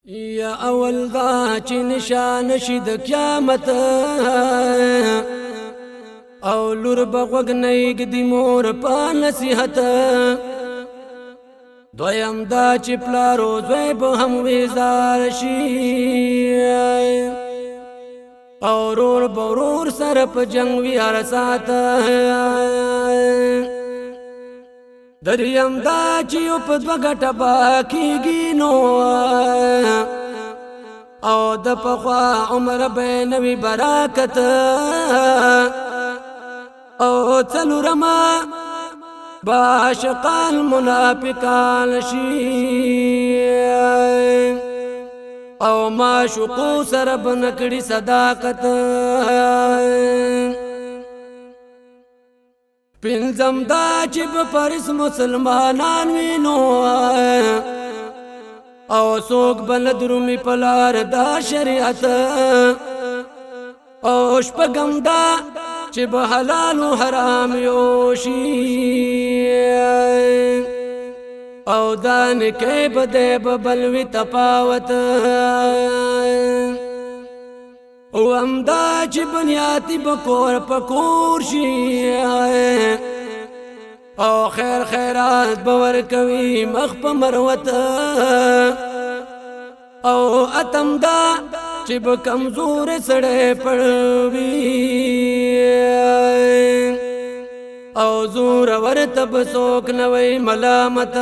یا اول دا چې نشان شي د قیامت او لور بغوګ نه ګدي مور په نصیحت دویم دا چې پلارو زوی به هم وزار شي او رور برور سره په جنگ وی هر سات دریم دا چې په دغه ګټه باکیږي نو او د پخوا عمر به نوی برکت او څلورما باشقان منافقان شي او معشوقو سره بنکړي صداقت پنځم دا چې په پرس مسلمانان وینو او څوک بل درومي پلار دا شریعت او شپږم دا چې به حلال او حرام یوشي او دان کې بده بلوي تفاوت او امدا چې بنیاتی بکور پکور شي او خیر خیرات باور کوي مخ په مروت او اتم دا چې به کمزور سړی پړوي او زور ورته بسوک نوی ملامت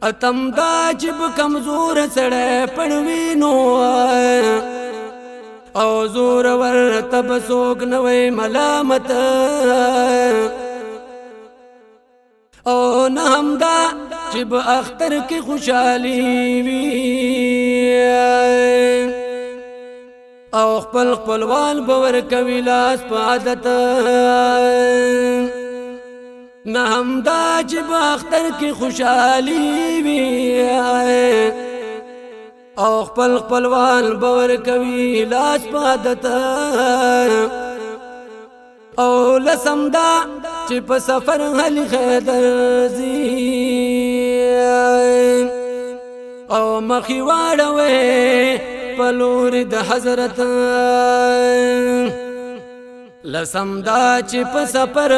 اتم دا چې به کمزور سړی پړوي نو او زور ورته بسوک نوی ملامت او نهم دا چې به اختر کې خوشحالي وي او خپل خپلوان باور کوي لاس په عادت نهم دا چې به اختر کې خوشحالي وي او خپل خپلوان باور کوي لاس په عادت او لسم دا چې په سفر هلی خیدر زی او مخی واړوي پلور د حضرت لسم دا چې په سفر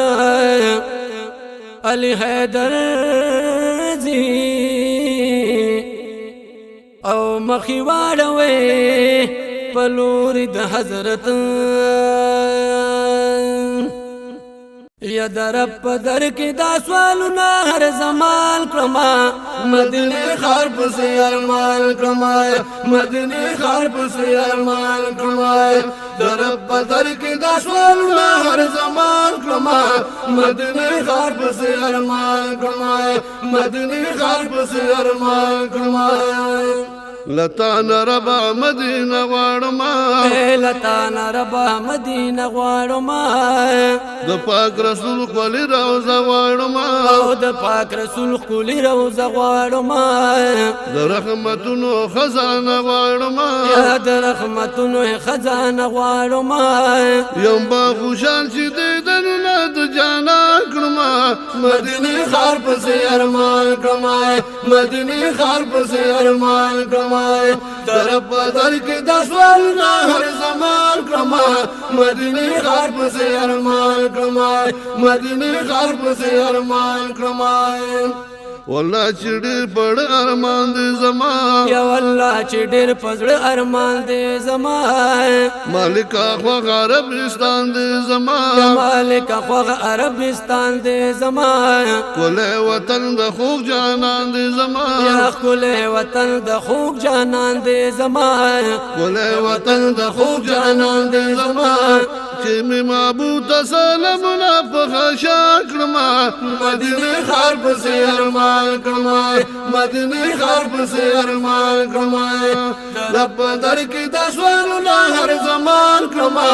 علی حیدر زی او مخی واړوي پلور د حضرت یا در په در کې دا سوالونه هر زمان کړما مدینه خار پسې ارمان کړما مدینه خار پسې ارمان کړما در په در کې دا سوالونه هر زمان کړما مدینه خار پسې ارمان کړما مدینه خار پسې ارمان کړما لتان ربا مدینه غواړما لتان ربا مدینه غواړما د پاک رسول کولی روزه غواړما او د پاک رسول کولی روزه غواړما د رحمتونو خزانه غواړما یا د رحمتونو خزانه غواړما یم با خوشال چې دیدنونه د جانا کړما مدینه خار پسې ارمان کړما مدینه خار پسې ارمان کړما در په در کې د سوالونه هر زمان کړما مدینه خار پسې ارمان کړما مدینه خار پسې ارمان کړما والله چې ډېر پړ ارمان دې زما یا والله چې ډېر پزړ ارمان دې زما مالک خو عربستان دې زما مالک خو عربستان دې زما کوله وطن د خوږ جانان دې زما یا کوله وطن د خوږ جانان دې زما کوله وطن د خوږ جانان دې زما چې می معبود سلامونه په خشا کړما مدینه خار پسې ارمان کړما مدینه خار پسې ارمان کړما رب در کې د سوالونه هر زمان کړما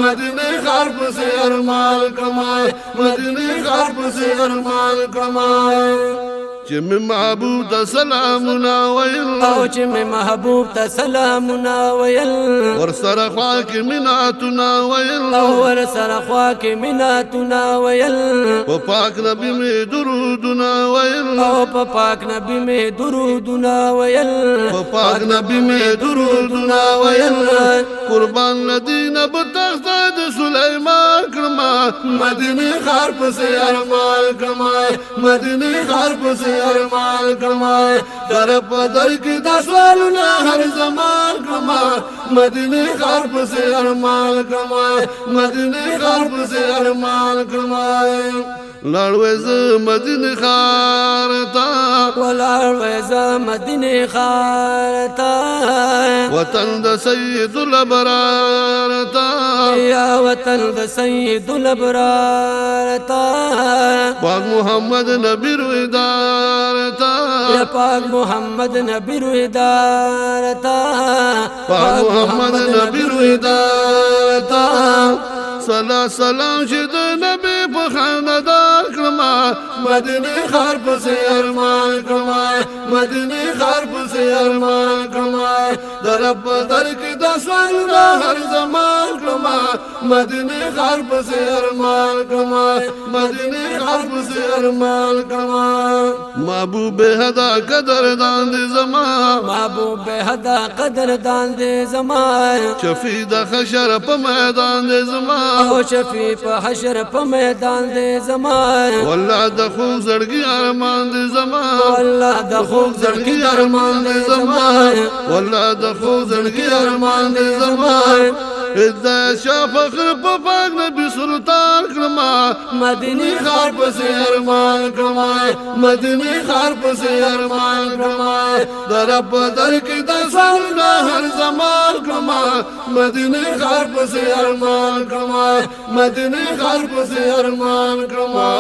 مدینه خار پسې ارمان کړما مدینه خار پسې ارمان کړما چې مې محبوب ته سلامونه ویل او چې مې محبوب ته سلامونه ویل ورسره خوا کې مناتونه ویل او ورسره خوا کې مناتونه ویل په پاک نبی مې درودونه ویل او په پاک نبی مې درودونه ویل په پاک نبی مې درودونه ویل قربان لدینه په تخت د سلیمان کړما مدینه ښار پسې ارمان کړما مدینه ښار پسې ارمان کړما در په در کې د سوالونه هر زمان کړما مدینه ښار پسې ارمان کړما مدینه ښار پسې ارمان کړما لاړوې زه مدینه ښار ته ولاړوې زه مدینه ښار ته وطن د سید الابرار ته یا وطن د سید الابرار ته پاک محمد نبی رویدار ته یا پاک محمد نبی رویدار ته پاک محمد نبی رویدار ته صلا سلام چې د نبی په خاندان کړما مدینه ښار پسې ارمان کړما مدینه ښار پسې ارمان کړما در په در کې د سوالونه هر زمان کړما مدینه ښار پسې ارمان کړما مدینه ښار پسې ارمان کړما محبوب حدا قدردان دې زما محبوب حدا قدردان دې زما شفیع د حشر په میدان دې زما او شفیع په حشر په میدان دې زما والله د خوږ زړګي ارمان دې زما والله د خوږ زړګي ارمان دې زما والله د خوږ زړګي ارمان دې زما د شاه فخر په پاک نبی سلطان کړما مدینه ښار پسې ارمان کړما مدینه ښار پسې ارمان کړما در په در کې د سوالونه هر زمان کړما مدینه ښار پسې ارمان کړما مدینه ښار پسې ارمان کړما